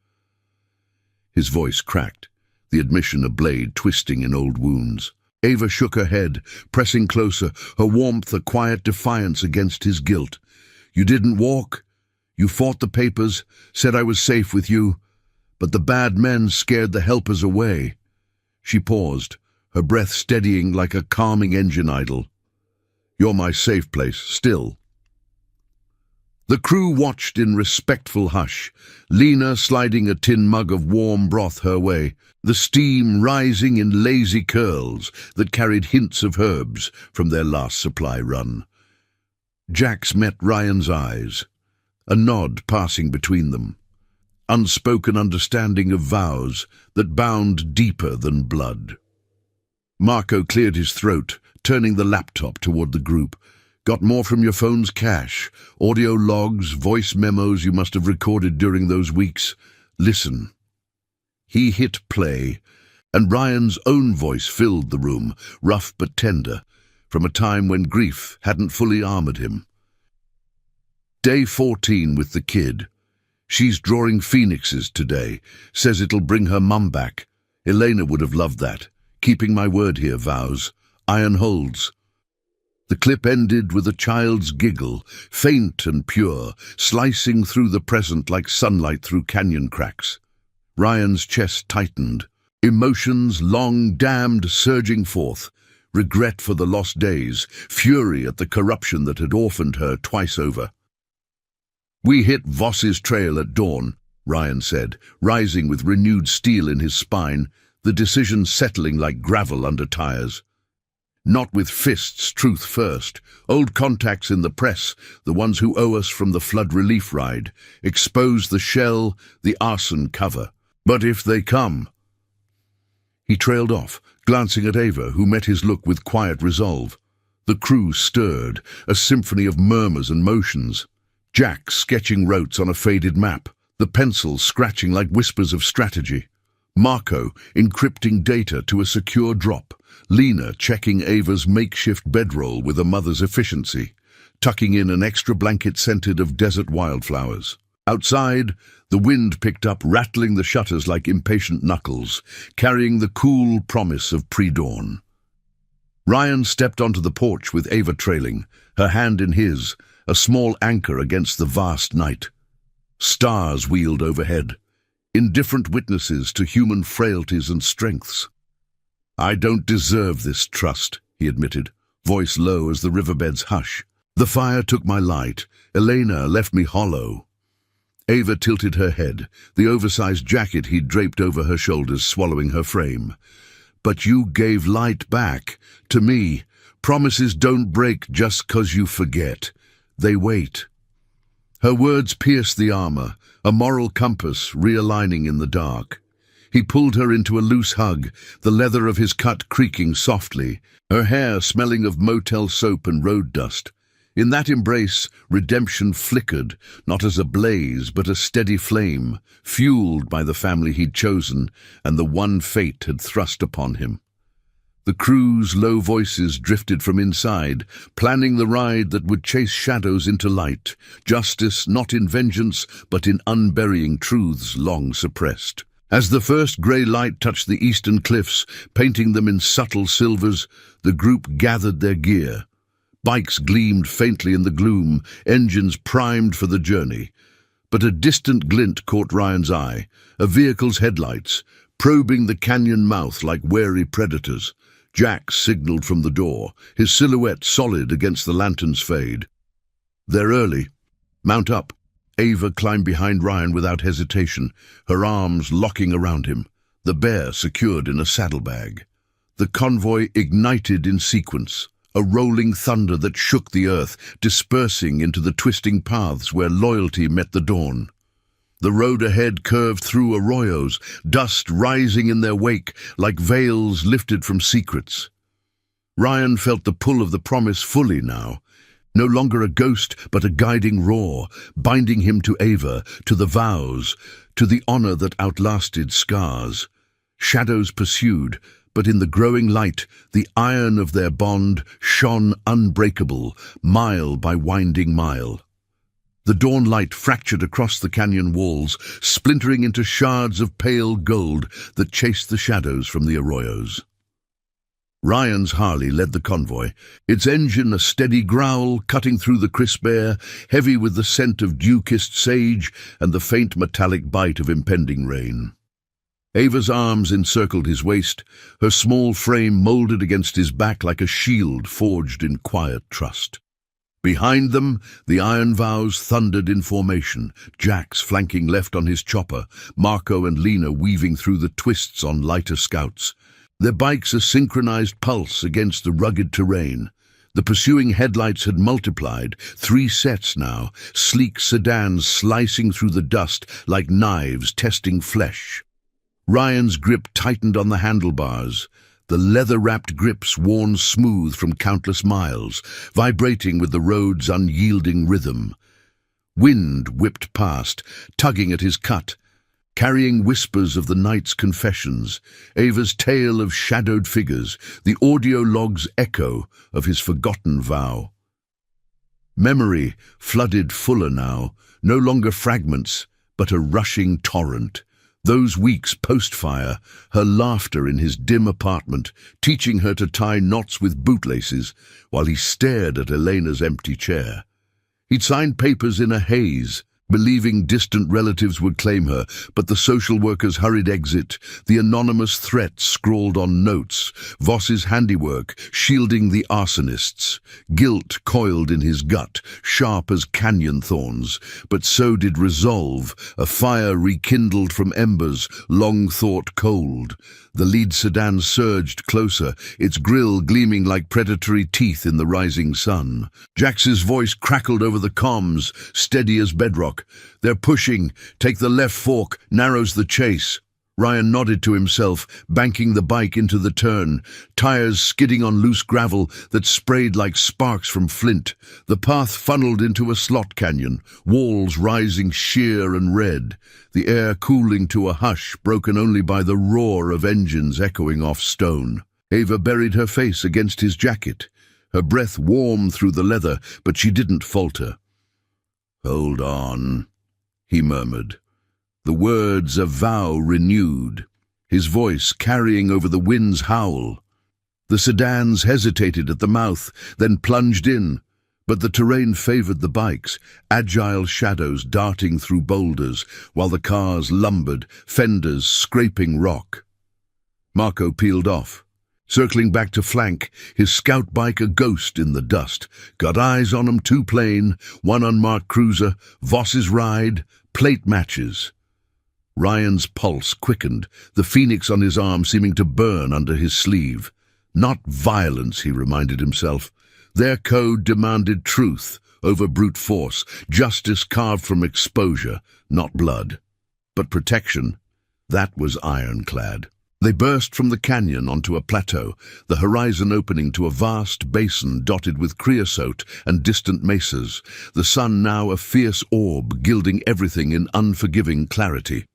His voice cracked, the admission a blade twisting in old wounds. Ava shook her head, pressing closer, her warmth a quiet defiance against his guilt. "You didn't walk. You fought the papers, said I was safe with you, but the bad men scared the helpers away." She paused, her breath steadying like a calming engine idle. "You're my safe place, still." The crew watched in respectful hush, Lena sliding a tin mug of warm broth her way, the steam rising in lazy curls that carried hints of herbs from their last supply run. Jax met Ryan's eyes, a nod passing between them, unspoken understanding of vows that bound deeper than blood. Marco cleared his throat, turning the laptop toward the group. "Got more from your phone's cache, audio logs, voice memos you must have recorded during those weeks. Listen." He hit play, and Ryan's own voice filled the room, rough but tender, from a time when grief hadn't fully armored him. "Day 14 with the kid. She's drawing phoenixes today, says it'll bring her mum back. Elena would have loved that. Keeping my word here, vows. Iron holds." The clip ended with a child's giggle, faint and pure, slicing through the present like sunlight through canyon cracks. Ryan's chest tightened, emotions long dammed surging forth, regret for the lost days, fury at the corruption that had orphaned her twice over. "We hit Voss's trail at dawn," Ryan said, rising with renewed steel in his spine, the decision settling like gravel under tires. "Not with fists, truth first. Old contacts in the press, the ones who owe us from the flood relief ride. Expose the shell, the arson cover. But if they come—" He trailed off, glancing at Ava, who met his look with quiet resolve. The crew stirred, a symphony of murmurs and motions. Jack sketching routes on a faded map, the pencils scratching like whispers of strategy. Marco encrypting data to a secure drop. Lena checking Ava's makeshift bedroll with a mother's efficiency, tucking in an extra blanket scented of desert wildflowers. Outside, the wind picked up, rattling the shutters like impatient knuckles, carrying the cool promise of pre-dawn. Ryan stepped onto the porch with Ava trailing, her hand in his, a small anchor against the vast night. Stars wheeled overhead, indifferent witnesses to human frailties and strengths. "I don't deserve this trust," he admitted, voice low as the riverbed's hush. "The fire took my light. Elena left me hollow." Ava tilted her head, the oversized jacket he'd draped over her shoulders swallowing her frame. "But you gave light back, to me. Promises don't break just 'cause you forget. They wait." Her words pierced the armor, a moral compass realigning in the dark. He pulled her into a loose hug, the leather of his cut creaking softly, her hair smelling of motel soap and road dust. In that embrace, redemption flickered, not as a blaze, but a steady flame, fueled by the family he'd chosen and the one fate had thrust upon him. The crew's low voices drifted from inside, planning the ride that would chase shadows into light, justice not in vengeance, but in unburying truths long suppressed. As the first grey light touched the eastern cliffs, painting them in subtle silvers, the group gathered their gear. Bikes gleamed faintly in the gloom, engines primed for the journey. But a distant glint caught Ryan's eye, a vehicle's headlights, probing the canyon mouth like wary predators. Jack signaled from the door, his silhouette solid against the lantern's fade. "They're early. Mount up." Ava climbed behind Ryan without hesitation, her arms locking around him, the bear secured in a saddlebag. The convoy ignited in sequence, a rolling thunder that shook the earth, dispersing into the twisting paths where loyalty met the dawn. The road ahead curved through arroyos, dust rising in their wake like veils lifted from secrets. Ryan felt the pull of the promise fully now, no longer a ghost but a guiding roar, binding him to Ava, to the vows, to the honor that outlasted scars. Shadows pursued, but in the growing light, the iron of their bond shone unbreakable, mile by winding mile. The dawn light fractured across the canyon walls, splintering into shards of pale gold that chased the shadows from the arroyos. Ryan's Harley led the convoy, its engine a steady growl cutting through the crisp air, heavy with the scent of dew-kissed sage and the faint metallic bite of impending rain. Ava's arms encircled his waist, her small frame molded against his back like a shield forged in quiet trust. Behind them, the iron vows thundered in formation, Jax flanking left on his chopper, Marco and Lena weaving through the twists on lighter scouts. Their bikes a synchronized pulse against the rugged terrain. The pursuing headlights had multiplied, 3 sets now, sleek sedans slicing through the dust like knives testing flesh. Ryan's grip tightened on the handlebars, the leather-wrapped grips worn smooth from countless miles, vibrating with the road's unyielding rhythm. Wind whipped past, tugging at his cut, carrying whispers of the night's confessions, Ava's tale of shadowed figures, the audio log's echo of his forgotten vow. Memory flooded fuller now, no longer fragments, but a rushing torrent. Those weeks post-fire, her laughter in his dim apartment, teaching her to tie knots with bootlaces, while he stared at Elena's empty chair. He'd signed papers in a haze, believing distant relatives would claim her, but the social worker's hurried exit, the anonymous threat scrawled on notes, Voss's handiwork shielding the arsonists. Guilt coiled in his gut, sharp as canyon thorns, but so did resolve, a fire rekindled from embers, long thought cold. The lead sedan surged closer, its grille gleaming like predatory teeth in the rising sun. Jax's voice crackled over the comms, steady as bedrock. "They're pushing. Take the left fork. Narrows the chase." Ryan nodded to himself, banking the bike into the turn, tires skidding on loose gravel that sprayed like sparks from flint. The path funneled into a slot canyon, walls rising sheer and red, the air cooling to a hush broken only by the roar of engines echoing off stone. Ava buried her face against his jacket, her breath warm through the leather, but she didn't falter. "Hold on," he murmured. The words a vow renewed, his voice carrying over the wind's howl. The sedans hesitated at the mouth, then plunged in, but the terrain favored the bikes, agile shadows darting through boulders, while the cars lumbered, fenders scraping rock. Marco peeled off, circling back to flank, his scout bike a ghost in the dust. Got eyes on 'em, 2 plain, 1 unmarked cruiser, Voss's ride, plate matches. Ryan's pulse quickened, the phoenix on his arm seeming to burn under his sleeve. Not violence, he reminded himself. Their code demanded truth over brute force, justice carved from exposure, not blood. But protection, that was ironclad. They burst from the canyon onto a plateau, the horizon opening to a vast basin dotted with creosote and distant mesas, the sun now a fierce orb gilding everything in unforgiving clarity.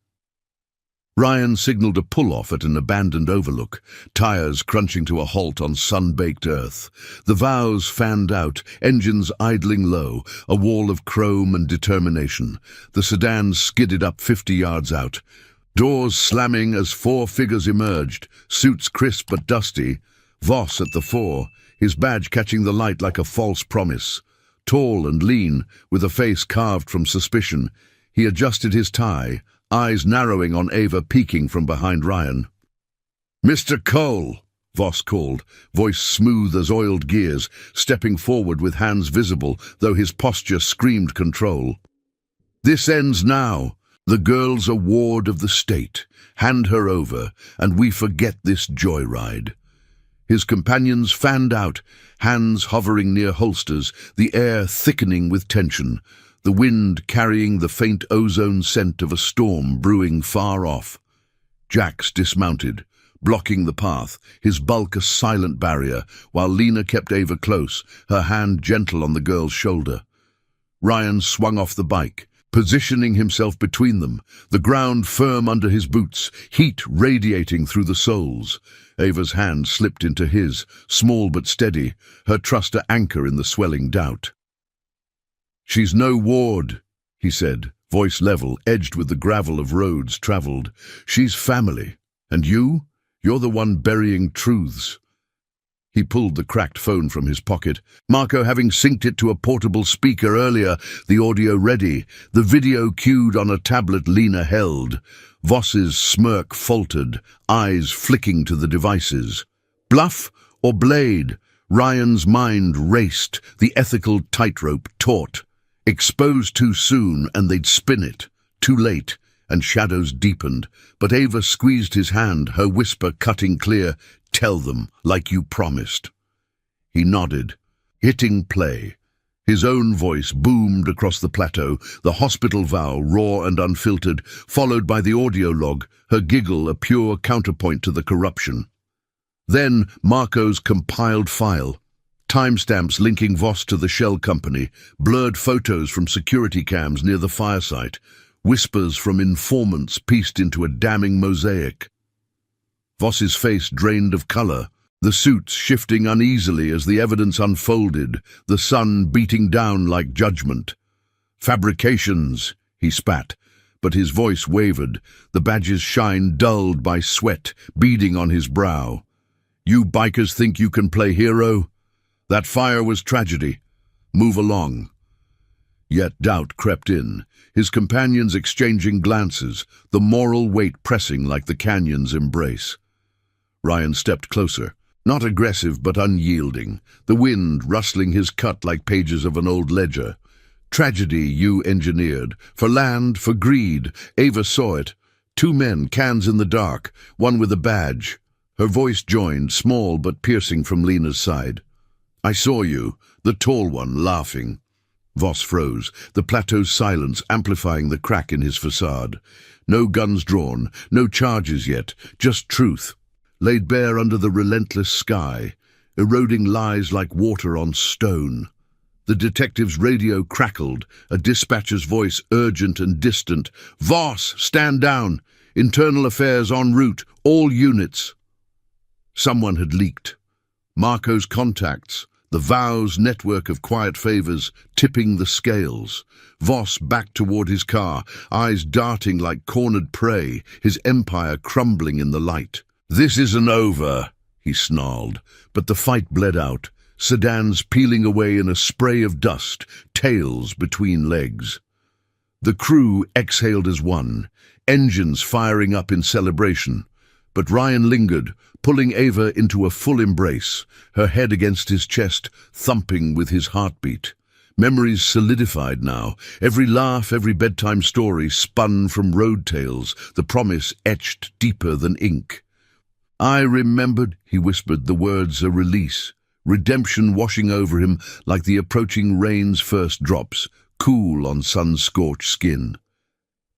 Ryan signaled a pull-off at an abandoned overlook, tires crunching to a halt on sun-baked earth. The vows fanned out, engines idling low, a wall of chrome and determination. The sedan skidded up 50 yards out. Doors slamming as 4 figures emerged, suits crisp but dusty. Voss at the fore, his badge catching the light like a false promise. Tall and lean, with a face carved from suspicion, he adjusted his tie, eyes narrowing on Ava peeking from behind Ryan. "Mr. Cole," Voss called, voice smooth as oiled gears, stepping forward with hands visible, though his posture screamed control. "This ends now. The girl's a ward of the state. Hand her over, and we forget this joyride." His companions fanned out, hands hovering near holsters, the air thickening with tension, the wind carrying the faint ozone scent of a storm brewing far off. Jax dismounted, blocking the path, his bulk a silent barrier, while Lena kept Ava close, her hand gentle on the girl's shoulder. Ryan swung off the bike, positioning himself between them, the ground firm under his boots, heat radiating through the soles. Ava's hand slipped into his, small but steady, her trust a anchor in the swelling doubt. "She's no ward," he said, voice level, edged with the gravel of roads travelled. "She's family. And you? You're the one burying truths." He pulled the cracked phone from his pocket, Marco having synced it to a portable speaker earlier, the audio ready, the video cued on a tablet Lena held. Voss's smirk faltered, eyes flicking to the devices. Bluff or blade? Ryan's mind raced, the ethical tightrope taut. Exposed too soon, and they'd spin it. Too late, and shadows deepened. But Ava squeezed his hand, her whisper cutting clear, "Tell them, like you promised." He nodded, hitting play. His own voice boomed across the plateau, the hospital vow raw and unfiltered, followed by the audio log, her giggle a pure counterpoint to the corruption. Then Marco's compiled file. Timestamps linking Voss to the shell company, blurred photos from security cams near the fire site, whispers from informants pieced into a damning mosaic. Voss's face drained of color, the suits shifting uneasily as the evidence unfolded, the sun beating down like judgment. "Fabrications," he spat, but his voice wavered, the badge's shine dulled by sweat beading on his brow. "You bikers think you can play hero? That fire was tragedy. Move along." Yet doubt crept in, his companions exchanging glances, the moral weight pressing like the canyon's embrace. Ryan stepped closer, not aggressive but unyielding, the wind rustling his cut like pages of an old ledger. "Tragedy you engineered, for land, for greed." Ava saw it. 2 men, cans in the dark, one with a badge. Her voice joined, small but piercing from Lena's side. "I saw you, the tall one, laughing." Voss froze, the plateau's silence amplifying the crack in his facade. No guns drawn, no charges yet, just truth, laid bare under the relentless sky, eroding lies like water on stone. The detective's radio crackled, a dispatcher's voice urgent and distant. "Voss, stand down! Internal affairs en route, all units." Someone had leaked. Marco's contacts, the Vow's network of quiet favors, tipping the scales. Voss backed toward his car, eyes darting like cornered prey, his empire crumbling in the light. "This isn't over," he snarled, but the fight bled out, sedans peeling away in a spray of dust, tails between legs. The crew exhaled as one, engines firing up in celebration. But Ryan lingered, pulling Ava into a full embrace, her head against his chest, thumping with his heartbeat. Memories solidified now, every laugh, every bedtime story spun from road tales, the promise etched deeper than ink. "I remembered," he whispered, the words a release, redemption washing over him like the approaching rain's first drops, cool on sun-scorched skin.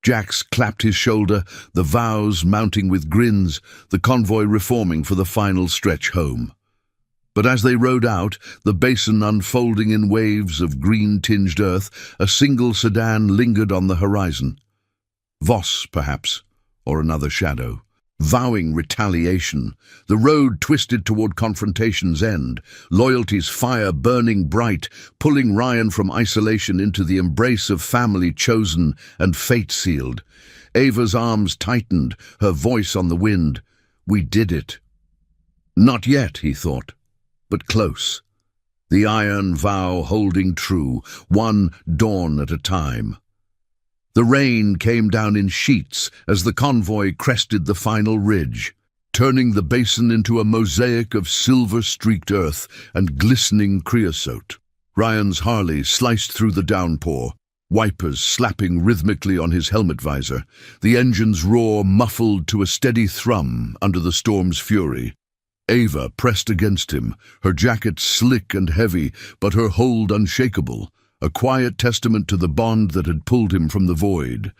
Jax clapped his shoulder, the vows mounting with grins, the convoy reforming for the final stretch home. But as they rode out, the basin unfolding in waves of green-tinged earth, a single sedan lingered on the horizon. Voss, perhaps, or another shadow. Vowing retaliation, the road twisted toward confrontation's end, loyalty's fire burning bright, pulling Ryan from isolation into the embrace of family chosen and fate sealed. Ava's arms tightened, her voice on the wind. We did it. Not yet, he thought, but close. The iron vow holding true, one dawn at a time. The rain came down in sheets as the convoy crested the final ridge, turning the basin into a mosaic of silver-streaked earth and glistening creosote. Ryan's Harley sliced through the downpour, wipers slapping rhythmically on his helmet visor, the engine's roar muffled to a steady thrum under the storm's fury. Ava pressed against him, her jacket slick and heavy, but her hold unshakable, a quiet testament to the bond that had pulled him from the void.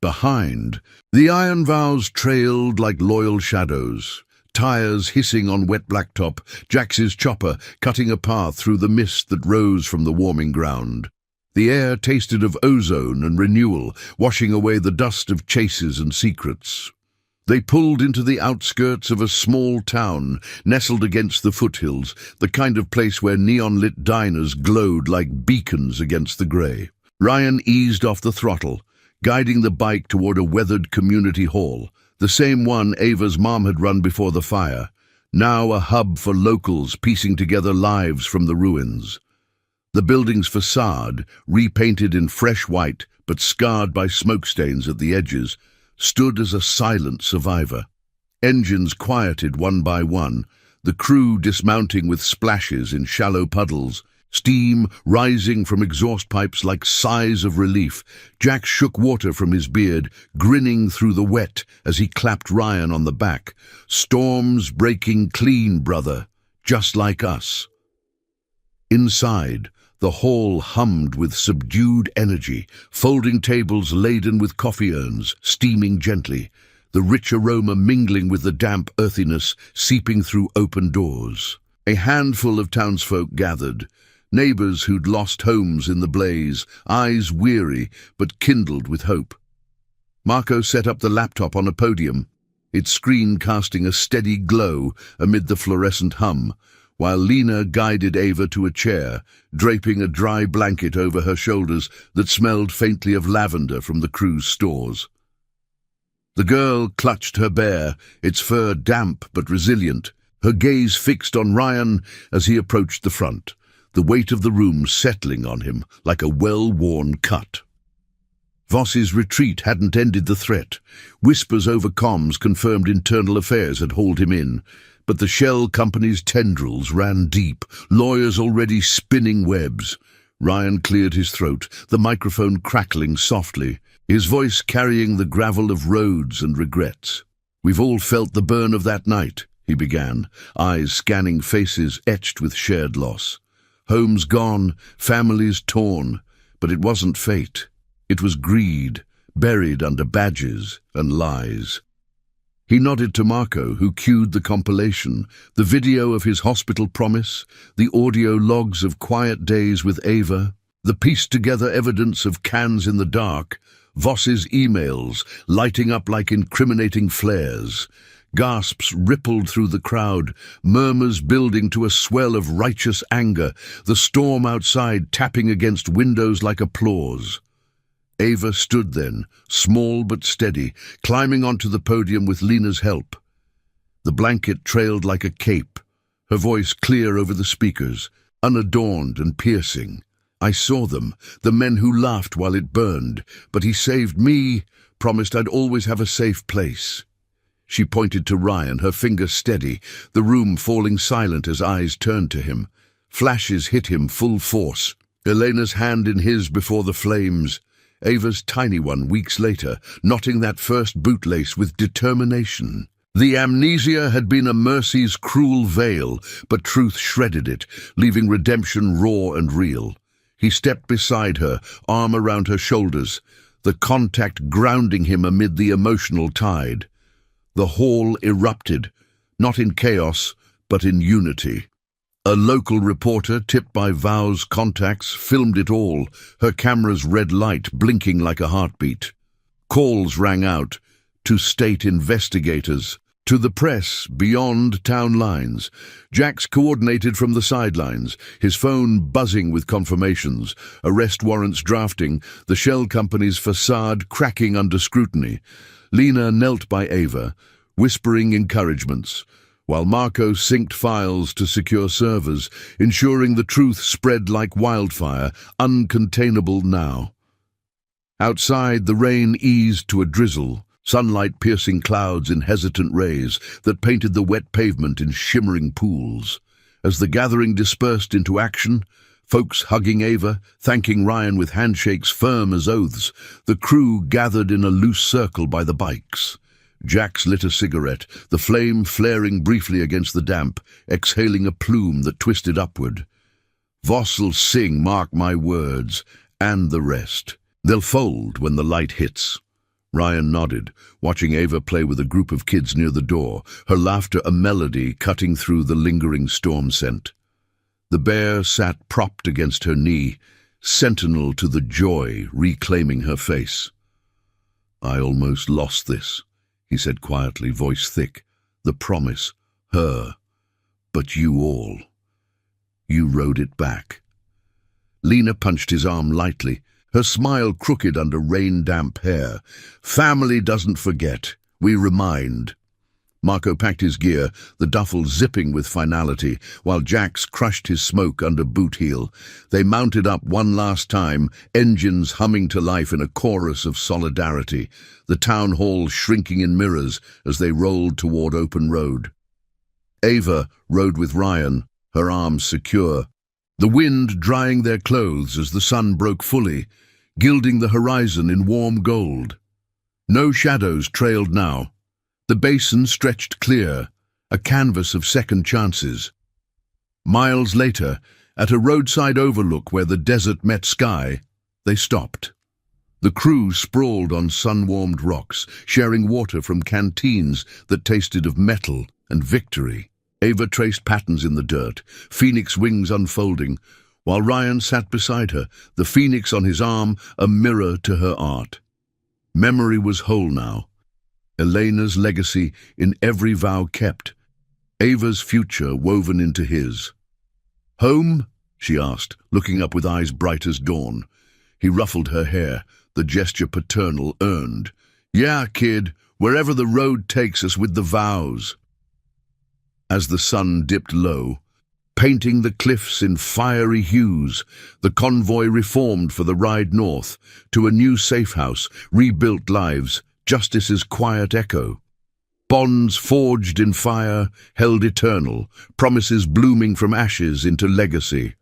Behind, the iron vows trailed like loyal shadows, tires hissing on wet blacktop, Jax's chopper cutting a path through the mist that rose from the warming ground. The air tasted of ozone and renewal, washing away the dust of chases and secrets. They pulled into the outskirts of a small town, nestled against the foothills, the kind of place where neon-lit diners glowed like beacons against the grey. Ryan eased off the throttle, guiding the bike toward a weathered community hall, the same one Ava's mom had run before the fire, now a hub for locals piecing together lives from the ruins. The building's facade, repainted in fresh white but scarred by smoke stains at the edges, stood as a silent survivor. Engines quieted one by one, the crew dismounting with splashes in shallow puddles, steam rising from exhaust pipes like sighs of relief. Jack shook water from his beard, grinning through the wet as he clapped Ryan on the back. Storms breaking clean, brother, just like us. Inside, the hall hummed with subdued energy, folding tables laden with coffee urns, steaming gently, the rich aroma mingling with the damp earthiness seeping through open doors. A handful of townsfolk gathered, neighbors who'd lost homes in the blaze, eyes weary but kindled with hope. Marco set up the laptop on a podium, its screen casting a steady glow amid the fluorescent hum, while Lena guided Ava to a chair, draping a dry blanket over her shoulders that smelled faintly of lavender from the crew's stores. The girl clutched her bear, its fur damp but resilient, her gaze fixed on Ryan as he approached the front, the weight of the room settling on him like a well-worn cut. Voss's retreat hadn't ended the threat. Whispers over comms confirmed internal affairs had hauled him in, but the shell company's tendrils ran deep, lawyers already spinning webs. Ryan cleared his throat, the microphone crackling softly, his voice carrying the gravel of roads and regrets. "We've all felt the burn of that night," he began, eyes scanning faces etched with shared loss. Homes gone, families torn, but it wasn't fate. It was greed, buried under badges and lies. He nodded to Marco, who cued the compilation, the video of his hospital promise, the audio logs of quiet days with Ava, the pieced-together evidence of cans in the dark, Voss's emails lighting up like incriminating flares. Gasps rippled through the crowd, murmurs building to a swell of righteous anger, the storm outside tapping against windows like applause. Ava stood then, small but steady, climbing onto the podium with Lena's help. The blanket trailed like a cape, her voice clear over the speakers, unadorned and piercing. "I saw them, the men who laughed while it burned, but he saved me, promised I'd always have a safe place." She pointed to Ryan, her finger steady, the room falling silent as eyes turned to him. Flashes hit him full force, Elena's hand in his before the flames, Ava's tiny one weeks later, knotting that first bootlace with determination. The amnesia had been a mercy's cruel veil, but truth shredded it, leaving redemption raw and real. He stepped beside her, arm around her shoulders, the contact grounding him amid the emotional tide. The hall erupted, not in chaos, but in unity. A local reporter, tipped by Vow's contacts, filmed it all, her camera's red light blinking like a heartbeat. Calls rang out, to state investigators, to the press beyond town lines. Jax coordinated from the sidelines, his phone buzzing with confirmations, arrest warrants drafting, the shell company's facade cracking under scrutiny. Lena knelt by Ava, whispering encouragements, while Marco synced files to secure servers, ensuring the truth spread like wildfire, uncontainable now. Outside, the rain eased to a drizzle, sunlight piercing clouds in hesitant rays that painted the wet pavement in shimmering pools. As the gathering dispersed into action, folks hugging Ava, thanking Ryan with handshakes firm as oaths, the crew gathered in a loose circle by the bikes. Jax lit a cigarette, the flame flaring briefly against the damp, exhaling a plume that twisted upward. "Voss'll sing, mark my words, and the rest. They'll fold when the light hits." Ryan nodded, watching Ava play with a group of kids near the door, her laughter a melody cutting through the lingering storm scent. The bear sat propped against her knee, sentinel to the joy reclaiming her face. "I almost lost this," he said quietly, voice thick. "The promise, her, but you all. You rode it back." Lena punched his arm lightly, her smile crooked under rain-damp hair. "Family doesn't forget, we remind." Marco packed his gear, the duffel zipping with finality, while Jax crushed his smoke under boot heel. They mounted up one last time, engines humming to life in a chorus of solidarity, the town hall shrinking in mirrors as they rolled toward open road. Ava rode with Ryan, her arms secure, the wind drying their clothes as the sun broke fully, gilding the horizon in warm gold. No shadows trailed now. The basin stretched clear, a canvas of second chances. Miles later, at a roadside overlook where the desert met sky, they stopped. The crew sprawled on sun-warmed rocks, sharing water from canteens that tasted of metal and victory. Ava traced patterns in the dirt, phoenix wings unfolding, while Ryan sat beside her, the phoenix on his arm a mirror to her art. Memory was whole now. Elena's legacy in every vow kept, Ava's future woven into his. "Home?" she asked, looking up with eyes bright as dawn. He ruffled her hair, the gesture paternal, earned. "Yeah, kid, wherever the road takes us with the vows." As the sun dipped low, painting the cliffs in fiery hues, the convoy reformed for the ride north, to a new safe house, rebuilt lives, justice's quiet echo. Bonds forged in fire, held eternal, promises blooming from ashes into legacy.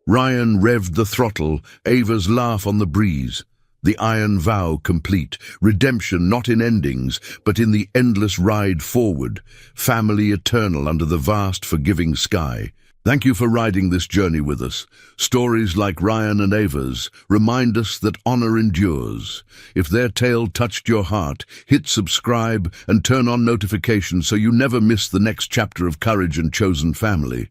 Ryan revved the throttle, Ava's laugh on the breeze. The iron vow complete, redemption not in endings, but in the endless ride forward, family eternal under the vast forgiving sky. Thank you for riding this journey with us. Stories like Ryan and Ava's remind us that honor endures. If their tale touched your heart, hit subscribe and turn on notifications so you never miss the next chapter of courage and chosen family.